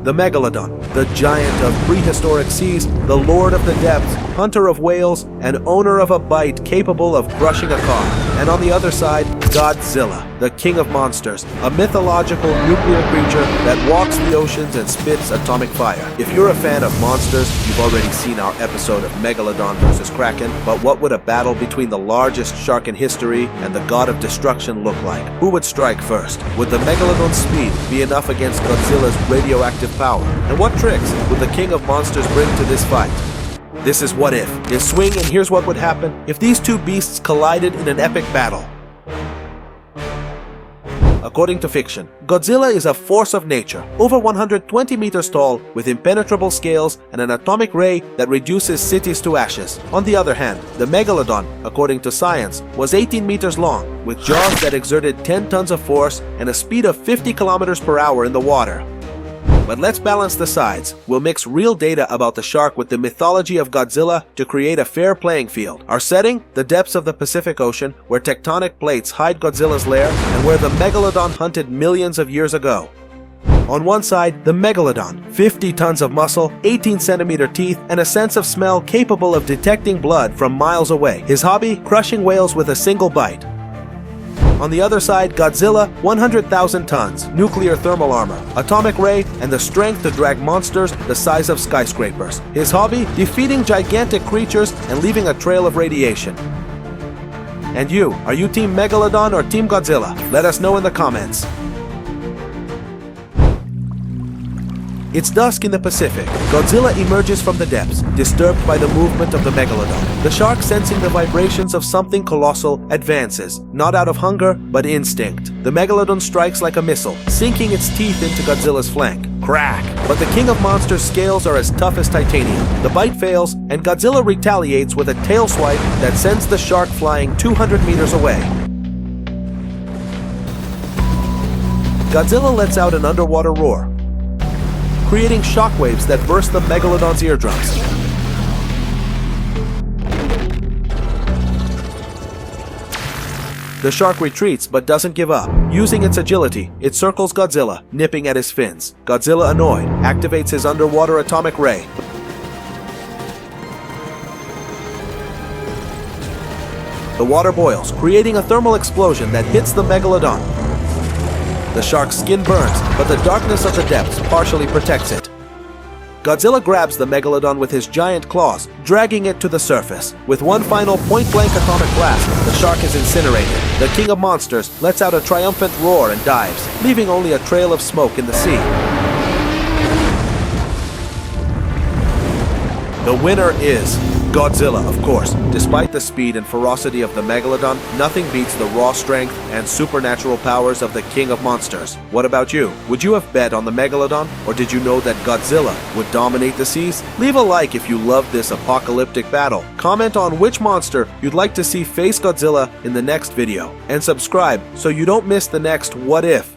The Megalodon, the giant of prehistoric seas, the lord of the depths, hunter of whales, and owner of a bite capable of crushing a car. And on the other side, Godzilla, the king of monsters, a mythological nuclear creature that walks the oceans and spits atomic fire. If you're a fan of monsters, you've already seen our episode of Megalodon versus Kraken, but what would a battle between the largest shark in history and the god of destruction look like? Who would strike first? Would the Megalodon's speed be enough against Godzilla's radioactive power? And what tricks would the king of monsters bring to this fight? This is What If. Is swing, and here's what would happen if these two beasts collided in an epic battle. According to fiction, Godzilla is a force of nature, over 120 meters tall, with impenetrable scales and an atomic ray that reduces cities to ashes. On the other hand, the Megalodon, according to science, was 18 meters long, with jaws that exerted 10 tons of force and a speed of 50 kilometers per hour in the water. But let's balance the sides. We'll mix real data about the shark with the mythology of Godzilla to create a fair playing field. Our setting? The depths of the Pacific Ocean, where tectonic plates hide Godzilla's lair and where the Megalodon hunted millions of years ago. On one side, the Megalodon, 50 tons of muscle, 18-centimeter teeth, and a sense of smell capable of detecting blood from miles away. His hobby? Crushing whales with a single bite. On the other side, Godzilla, 100,000 tons, nuclear thermal armor, atomic ray, and the strength to drag monsters the size of skyscrapers. His hobby? Defeating gigantic creatures and leaving a trail of radiation. And you, are you Team Megalodon or Team Godzilla? Let us know in the comments. It's dusk in the Pacific. Godzilla emerges from the depths, disturbed by the movement of the Megalodon. The shark, sensing the vibrations of something colossal, advances, not out of hunger, but instinct. The Megalodon strikes like a missile, sinking its teeth into Godzilla's flank. Crack! But the king of monsters' scales are as tough as titanium. The bite fails, and Godzilla retaliates with a tail swipe that sends the shark flying 200 meters away. Godzilla lets out an underwater roar, creating shockwaves that burst the Megalodon's eardrums. The shark retreats but doesn't give up. Using its agility, it circles Godzilla, nipping at his fins. Godzilla, annoyed, activates his underwater atomic ray. The water boils, creating a thermal explosion that hits the Megalodon. The shark's skin burns, but the darkness of the depths partially protects it. Godzilla grabs the Megalodon with his giant claws, dragging it to the surface. With one final point-blank atomic blast, the shark is incinerated. The king of monsters lets out a triumphant roar and dives, leaving only a trail of smoke in the sea. The winner is Godzilla, of course. Despite the speed and ferocity of the Megalodon, nothing beats the raw strength and supernatural powers of the king of monsters. What about you? Would you have bet on the Megalodon, or did you know that Godzilla would dominate the seas? Leave a like if you loved this apocalyptic battle. Comment on which monster you'd like to see face Godzilla in the next video, and subscribe so you don't miss the next What If.